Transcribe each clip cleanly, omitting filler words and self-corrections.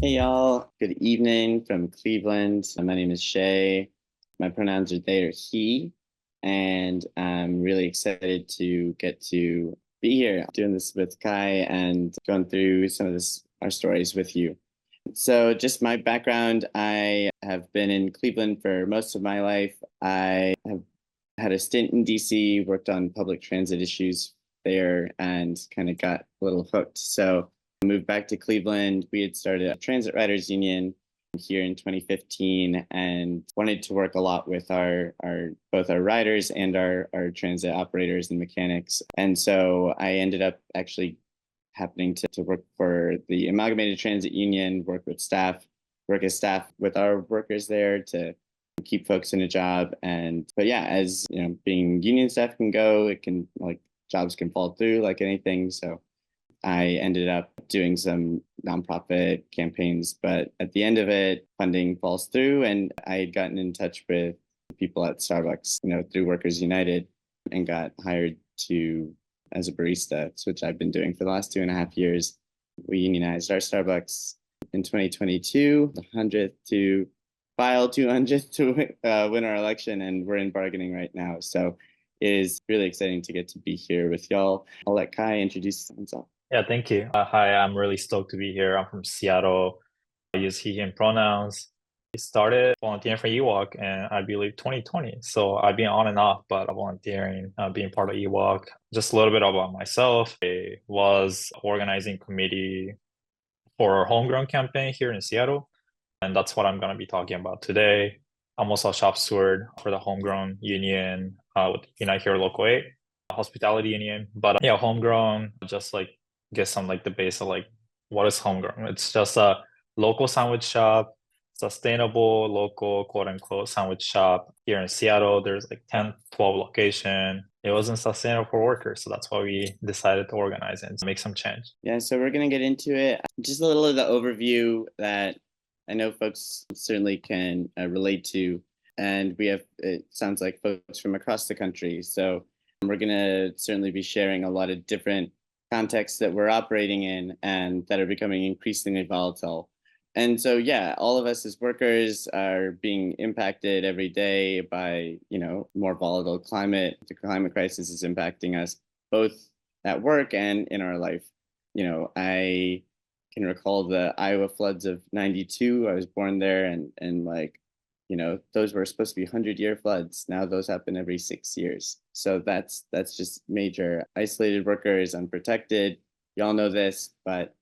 Hey y'all, good evening from Cleveland. My name is Shay. My pronouns are they or he, and I'm really excited to get to be here doing this with Kai and going through some of our stories with you. So, just my background, I have been in Cleveland for most of my life. I have had a stint in DC, worked on public transit issues there, and kind of got a little hooked. So, I moved back to Cleveland. We had started a transit riders union here in 2015 and wanted to work a lot with our both our riders and our transit operators and mechanics. And so I ended up actually happening to work for the Amalgamated Transit Union, work as staff with our workers there to keep folks in a job. And but yeah, as you know, being union staff can go, it can like jobs can fall through like anything. So I ended up doing some nonprofit campaigns, but at the end of it, funding falls through, and I had gotten in touch with people at Starbucks, through Workers United, and got hired to as a barista, which I've been doing for the last 2.5 years. We unionized our Starbucks in 2022, the 100th to file 200th to win our election, and we're in bargaining right now. So it is really exciting to get to be here with y'all. I'll let Kai introduce himself. Yeah, thank you. Hi, I'm really stoked to be here. I'm from Seattle. I use he, him pronouns. I started volunteering for EWalk in, I believe, 2020. So I've been on and off, but volunteering, being part of EWalk. Just a little bit about myself. I was organizing committee for our homegrown campaign here in Seattle. And that's what I'm going to be talking about today. I'm also a shop steward for the homegrown union with Unite Here Local 8, hospitality union. But yeah, homegrown, just like get some like the base of like what is homegrown. It's just a local sandwich shop, sustainable local quote unquote sandwich shop here in Seattle. There's like 10, 12 location. It wasn't sustainable for workers. So that's why we decided to organize and make some change. Yeah, so we're going to get into it. Just a little of the overview that I know folks certainly can relate to. And it sounds like folks from across the country. So we're going to certainly be sharing a lot of different contexts that we're operating in and that are becoming increasingly volatile. And so, yeah, all of us as workers are being impacted every day by, more volatile climate. The climate crisis is impacting us both at work and in our life. I can recall the Iowa floods of '92. I was born there, and like, those were supposed to be 100-year floods. Now those happen every 6 years. So that's just major. Isolated workers, unprotected. Y'all know this, but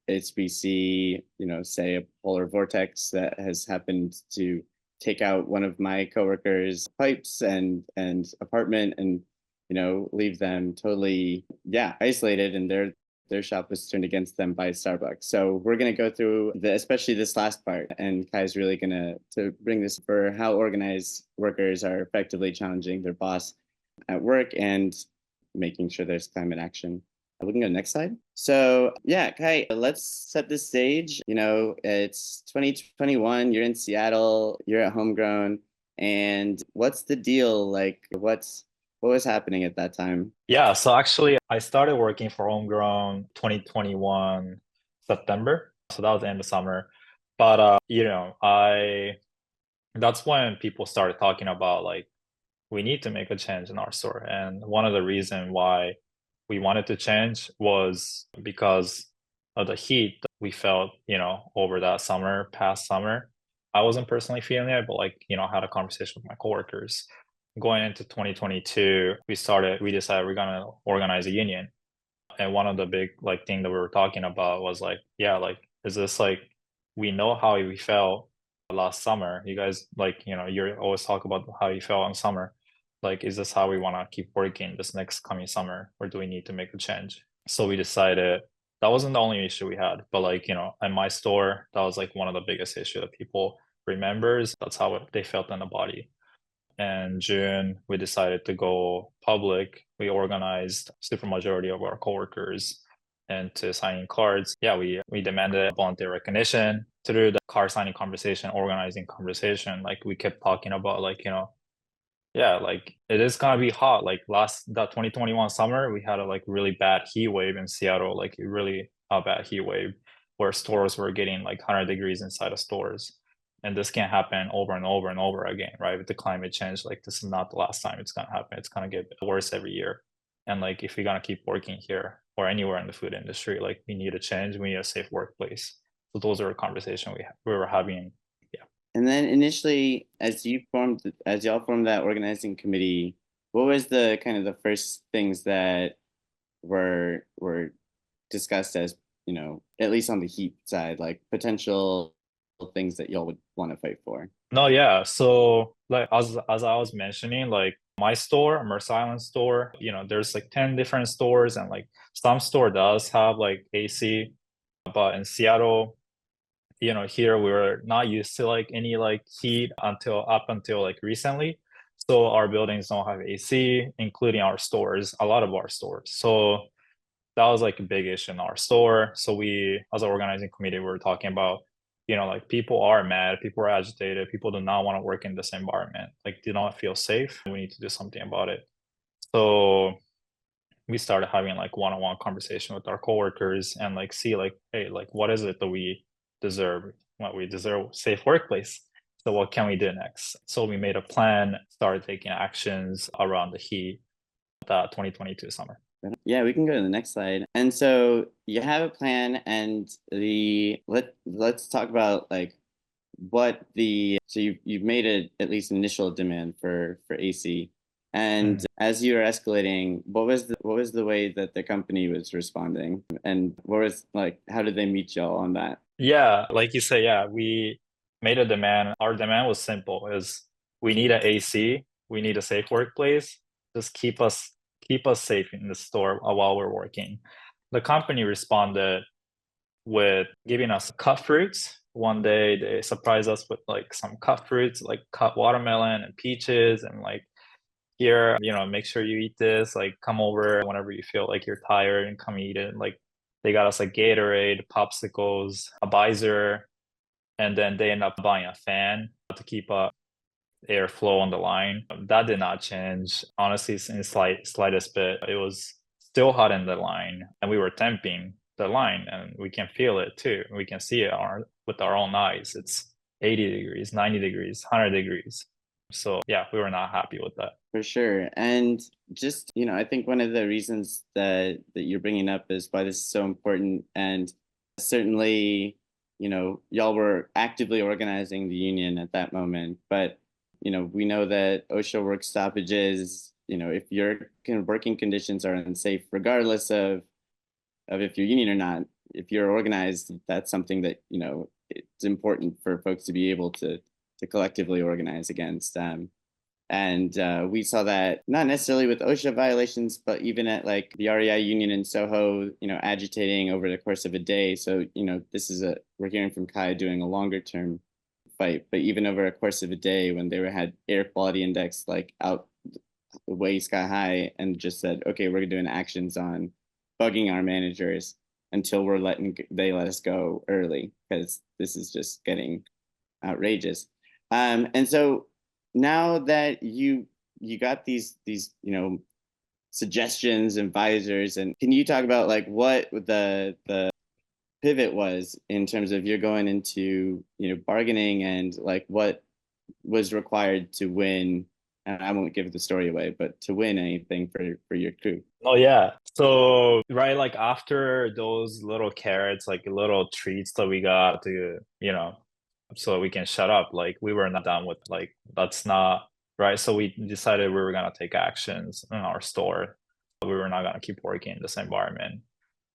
it's we see, say a polar vortex that has happened to take out one of my coworkers' pipes and apartment and leave them totally, yeah, isolated, and their shop was turned against them by Starbucks. So we're going to go through especially this last part, and Kai's really going to bring this for how organized workers are effectively challenging their boss at work and making sure there's climate action. We can go next slide. So yeah, Kai, let's set the stage. It's 2021. You're in Seattle. You're at Homegrown, and what's the deal? Like, what was happening at that time? Yeah, so actually, I started working for Homegrown 2021 September. So that was the end of summer. But I that's when people started talking about like we need to make a change in our store. And one of the reason why we wanted to change was because of the heat that we felt, over that past summer. I wasn't personally feeling it, but like, I had a conversation with my coworkers going into 2022, we decided we're gonna organize a union. And one of the big like thing that we were talking about was like, yeah, like is this like we know how we felt last summer. You guys like, you always talk about how you felt in summer. Like, is this how we want to keep working this next coming summer, or do we need to make a change? So we decided that wasn't the only issue we had, but like, at my store, that was like one of the biggest issue that people remembers. That's how they felt in the body. And June, we decided to go public. We organized super majority of our coworkers into signing cards. Yeah, we demanded volunteer recognition through the card signing conversation, organizing conversation. Like we kept talking about like, yeah, like it is gonna be hot. Like that 2021 summer, we had a like really bad heat wave in Seattle, like really a bad heat wave. where stores were getting like 100 degrees inside of stores. And this can happen over and over and over again, right? With the climate change, like this is not the last time it's gonna happen. It's gonna get worse every year. And like if we're gonna keep working here or anywhere in the food industry, like we need a change, we need a safe workplace. So those are a conversation we were having. Yeah. And then initially, as y'all formed that organizing committee, what was the kind of the first things that were discussed as, at least on the heat side, like potential things that y'all would want to fight for? No, yeah. So like as I was mentioning, like my store, Merce Island store, there's like 10 different stores and like some store does have like AC, but in Seattle, here we were not used to like any like heat up until like recently. So our buildings don't have AC, including our stores, a lot of our stores. So that was like a big issue in our store. So we, as an organizing committee, we were talking about, like people are mad, people are agitated, people do not want to work in this environment, like do not feel safe. We need to do something about it. So we started having like one-on-one conversation with our coworkers and like see like, hey, like what is it that we deserve? What we deserve safe workplace. So what can we do next? So we made a plan, started taking actions around the heat that 2022 summer. Yeah, we can go to the next slide. And so you have a plan, and let's talk about like what the so you've made at least initial demand for AC. And as you were escalating, what was the way that the company was responding? And what was like how did they meet y'all on that? Yeah, like you say, yeah, we made a demand. Our demand was simple: is we need an AC, we need a safe workplace. Just keep us safe in the store while we're working. The company responded with giving us cut fruits. One day they surprised us with like some cut fruits, like cut watermelon and peaches, and like here, make sure you eat this. Like come over whenever you feel like you're tired and come eat it. Like they got us like Gatorade, popsicles, a visor, and then they end up buying a fan to keep airflow on the line. That did not change. Honestly, in slightest bit, it was still hot in the line, and we were temping the line, and we can feel it too. We can see it with our own eyes. It's 80 degrees, 90 degrees, 100 degrees. So yeah, we were not happy with that. For sure. And just, I think one of the reasons that you're bringing up is why this is so important. And certainly, y'all were actively organizing the union at that moment. But, we know that OSHA work stoppages, if your working conditions are unsafe, regardless of if you're union or not, if you're organized, that's something that, it's important for folks to be able to collectively organize against. And we saw that not necessarily with OSHA violations, but even at like the REI union in Soho, agitating over the course of a day. So, we're hearing from Kai doing a longer term fight, but even over a course of a day when they had air quality index like out way sky high and just said, okay, we're doing actions on bugging our managers until they let us go early because this is just getting outrageous. And so now that you got these suggestions and visors, and can you talk about like what the pivot was in terms of you're going into bargaining and like what was required to win, and I won't give the story away, but to win anything for your crew? Oh yeah. So right, like after those little carrots, like little treats that we got to, so we can shut up. Like we were not done with like that's not right. So we decided we were gonna take actions in our store. We were not gonna keep working in this environment.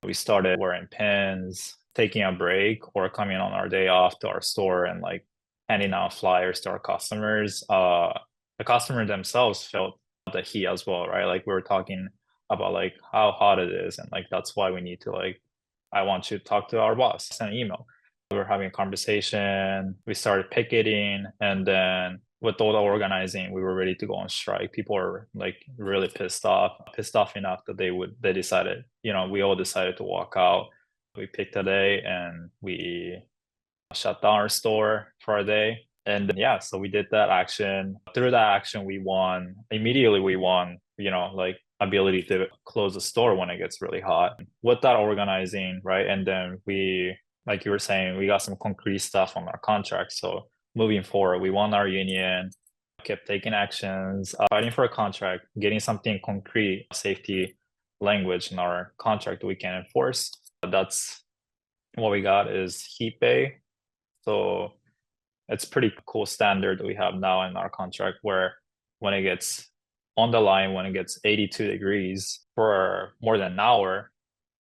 We started wearing pins, taking a break, or coming on our day off to our store and like handing out flyers to our customers. The customer themselves felt the heat as well, right? Like we were talking about like how hot it is, and like that's why we need to like I want you to talk to our boss, send an email. We were having a conversation, we started picketing, and then with all the organizing, we were ready to go on strike. People were like really pissed off enough that they decided, we all decided to walk out. We picked a day and we shut down our store for a day. And yeah, so we did that action. Through that action, we won. Immediately we won, like ability to close the store when it gets really hot. With that organizing, right? And then we like you were saying, we got some concrete stuff on our contract. So moving forward, we won our union, kept taking actions, fighting for a contract, getting something concrete, safety language in our contract we can enforce. That's what we got is heat pay. So it's pretty cool standard that we have now in our contract where when it gets on the line, when it gets 82 degrees for more than an hour,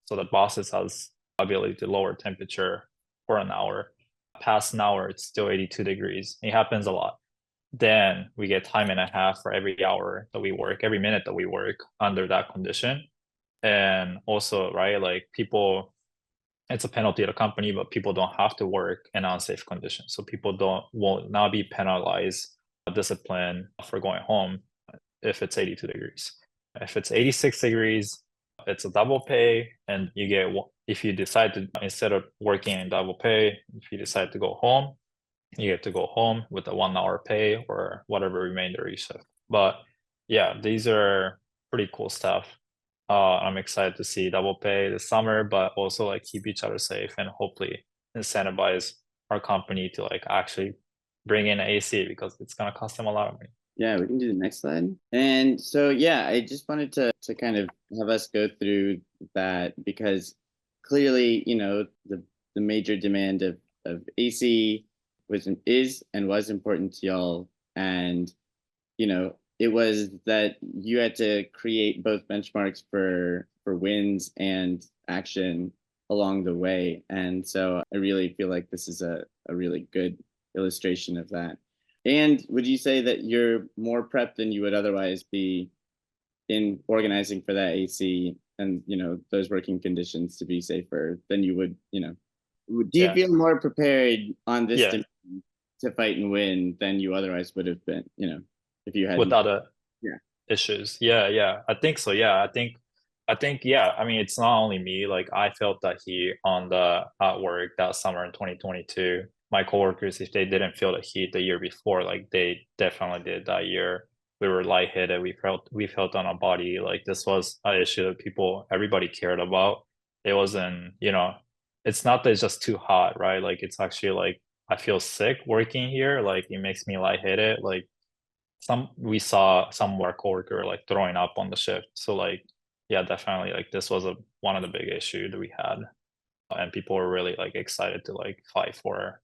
so the bosses has ability to lower temperature for an hour. Past an hour, it's still 82 degrees. It happens a lot. Then we get time and a half for every hour that we work, every minute that we work under that condition. And also, right, like people, it's a penalty to the company, but people don't have to work in unsafe conditions. So people don't will not be penalized, discipline for going home if it's 82 degrees. If it's 86 degrees, it's a double pay, and you get if you decide to instead of working in double pay, if you decide to go home, you get to go home with a 1 hour pay or whatever remainder you shift. But yeah, these are pretty cool stuff. I'm excited to see double pay this summer, but also like keep each other safe and hopefully incentivize our company to like actually bring in AC because it's gonna cost them a lot of money. Yeah, we can do the next slide. And so, yeah, I just wanted to kind of have us go through that because clearly, the major demand of AC is and was important to y'all. And, it was that you had to create both benchmarks for wins and action along the way. And so I really feel like this is a really good illustration of that. And would you say that you're more prepped than you would otherwise be in organizing for that AC and those working conditions to be safer than you would, do you Yeah. feel more prepared on this Yeah. dimension to fight and win than you otherwise would have been, if you With hadn't? other Yeah. issues. Yeah, yeah. I think so. Yeah. I think yeah. I mean, it's not only me. Like I felt that heat on the at work that summer in 2022. My coworkers, if they didn't feel the heat the year before, like they definitely did that year. We were lightheaded. We felt on our body. Like this was an issue that everybody cared about. It wasn't, it's not that it's just too hot, right? Like it's actually like I feel sick working here. Like it makes me lightheaded. Like we saw some of our coworker like throwing up on the shift. So like yeah, definitely like this was one of the big issue that we had. And people were really like excited to like fight for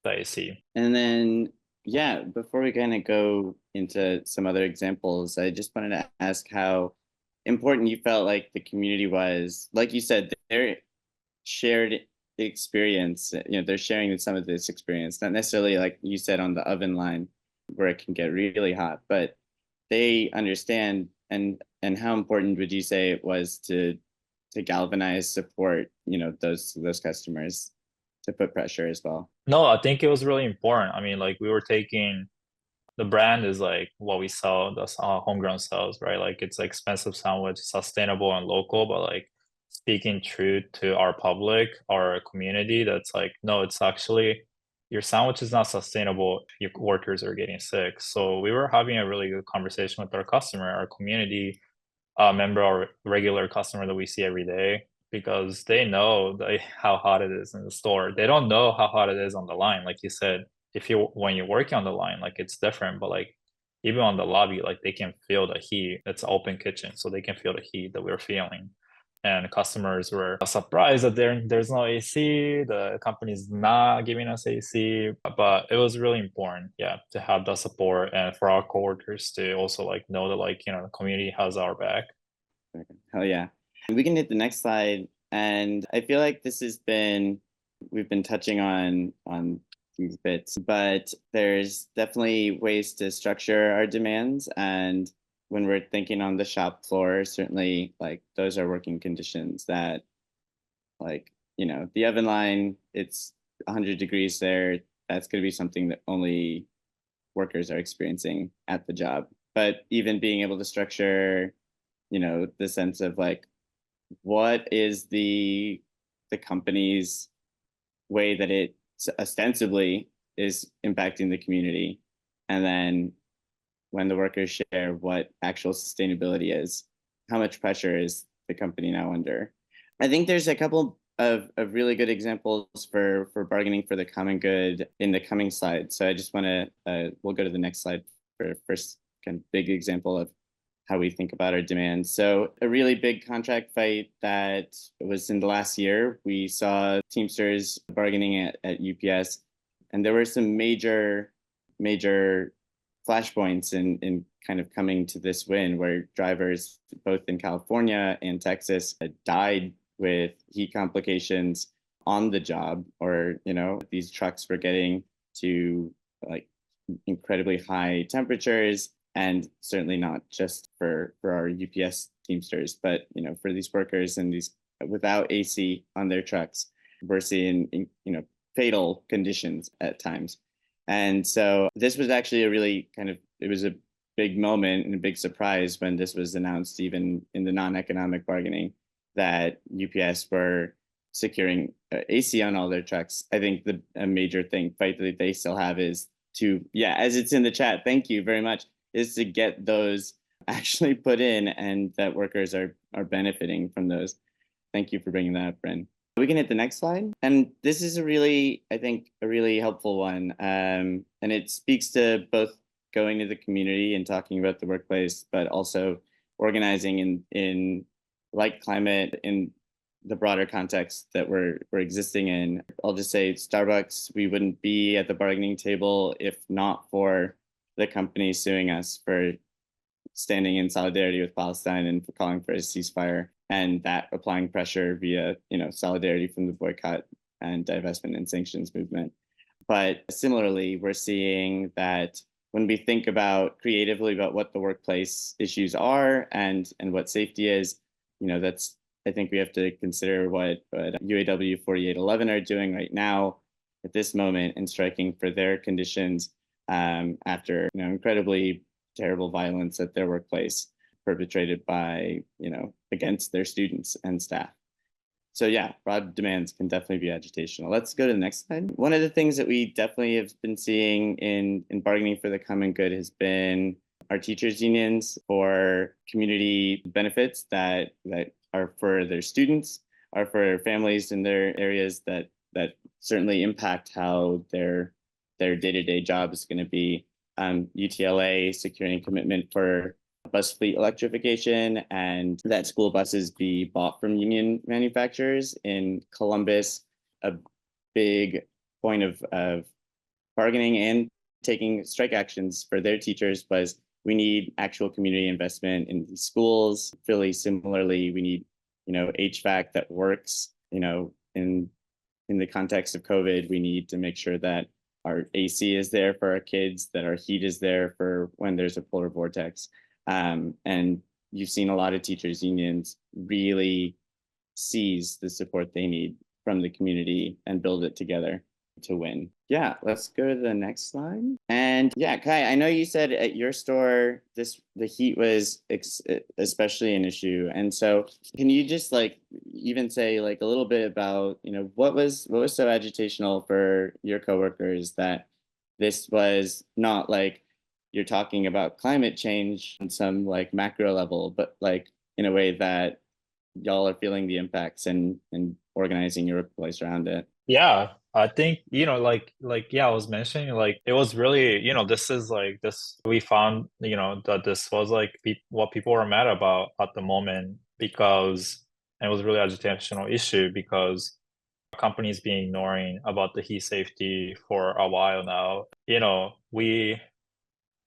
the AC. And then, yeah, before we kind of go into some other examples, I just wanted to ask how important you felt like the community was. Like you said, their shared experience, they're sharing some of this experience, not necessarily like you said on the oven line where it can get really hot, but they understand. And how important would you say it was to galvanize support, those customers to put pressure as well? No, I think it was really important. I mean, like we were taking the brand is like what we sell, that's homegrown sales, right? Like it's like expensive sandwich, sustainable and local, but like speaking true to our public, our community, that's like, no, it's actually your sandwich is not sustainable if your workers are getting sick. So we were having a really good conversation with our customer, our community member, our regular customer that we see every day, because they know how hot it is in the store. They don't know how hot it is on the line. Like you said, if you when you're working on the line, like it's different, but like even on the lobby, like they can feel the heat. It's an open kitchen, so they can feel the heat that we're feeling. And customers were surprised that there's no AC. The company's not giving us AC, but it was really important, yeah, to have that support and for our coworkers to also like know that like the community has our back. Hell yeah. We can hit the next slide. And I feel like we've been touching on these bits, but there's definitely ways to structure our demands. And when we're thinking on the shop floor, certainly like those are working conditions that like, the oven line, it's 100 degrees there. That's going to be something that only workers are experiencing at the job. But even being able to structure, the sense of like what is the company's way that it ostensibly is impacting the community, and then when the workers share what actual sustainability is, how much pressure is the company now under? I think there's a couple of really good examples for bargaining for the common good in the coming slide. So I just want to we'll go to the next slide for first kind of big example of how we think about our demands. So a really big contract fight that was in the last year, we saw Teamsters bargaining at UPS, and there were some major flashpoints in kind of coming to this win where drivers both in California and Texas died with heat complications on the job, or these trucks were getting to like incredibly high temperatures, and certainly not just for our UPS Teamsters, but for these workers and these without AC on their trucks, we're seeing fatal conditions at times. And so this was actually a really it was a big moment and a big surprise when this was announced, even in the non-economic bargaining, that UPS were securing AC on all their trucks. I think a major fight that they still have is to, yeah, as it's in the chat, thank you very much, is to get those actually put in, and that workers are benefiting from those. Thank you for bringing that up, Bren. We can hit the next slide. And this is I think, a really helpful one. And it speaks to both going to the community and talking about the workplace, but also organizing in like climate in the broader context that we're existing in. I'll just say Starbucks, we wouldn't be at the bargaining table if not for the company suing us for standing in solidarity with Palestine and for calling for a ceasefire, and that applying pressure via solidarity from the boycott and divestment and sanctions movement. But similarly, we're seeing that when we think about creatively about what the workplace issues are and what safety is, that's, I think we have to consider what UAW 4811 are doing right now at this moment and striking for their conditions after incredibly terrible violence at their workplace perpetrated by against their students and staff. So yeah, broad demands can definitely be agitational. Let's go to the next slide. One of the things that we definitely have been seeing in bargaining for the common good has been our teachers unions for community benefits that are for their students, are for families in their areas that certainly impact how their day-to-day job is going to be. UTLA securing a commitment for bus fleet electrification and that school buses be bought from union manufacturers. In Columbus, a big point of bargaining and taking strike actions for their teachers was we need actual community investment in these schools. Philly, similarly, we need HVAC that works. In the context of COVID, we need to make sure that our AC is there for our kids, that our heat is there for when there's a polar vortex. And you've seen a lot of teachers unions really seize the support they need from the community and build it together to win. Yeah, let's go to the next slide. And yeah, Kai, I know you said at your store the heat was especially an issue, and so can you just even say a little bit about what was so agitational for your coworkers that this was not you're talking about climate change on some macro level, but in a way that y'all are feeling the impacts and organizing your workplace around it. Yeah, I think, yeah, I was mentioning, it was really, this is this, we found, that this was what people were mad about at the moment, because it was really agitational issue because companies been ignoring about the heat safety for a while now. We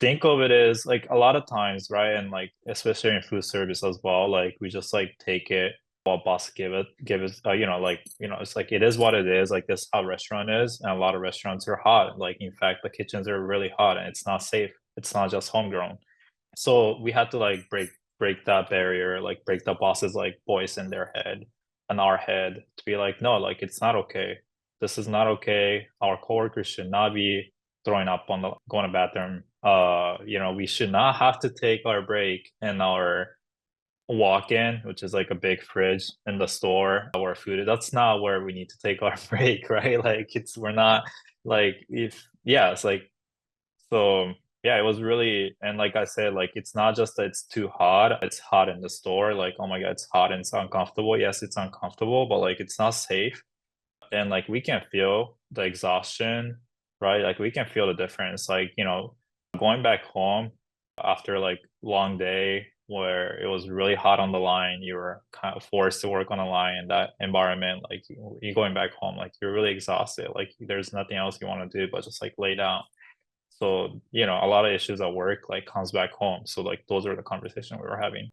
think of it as a lot of times, right? And especially in food service as well, we just take it what boss give it it's it is what it is, this is how restaurant is, and a lot of restaurants are hot. In fact, the kitchens are really hot and it's not safe. It's not just homegrown. So we had to break that barrier, break the boss's voice in their head and our head to be no, it's not okay. This is not okay. Our coworkers should not be throwing up on the going to bathroom. We should not have to take our break in our walk-in, which is a big fridge in the store where food is. That's not where we need to take our break, right? We're not if yeah, it's so Yeah, it was really, and like I said, like it's not just that it's too hot, it's hot in the store. Like, oh my God, it's hot and it's uncomfortable. Yes, it's uncomfortable, but like it's not safe. And like we can feel the exhaustion, right? Like we can feel the difference. Like, going back home after like long day where it was really hot on the line, you were kind of forced to work on a line in that environment. Like you going back home, like you're really exhausted. Like there's nothing else you want to do but just like lay down. So, a lot of issues at work like comes back home. So like those are the conversation we were having.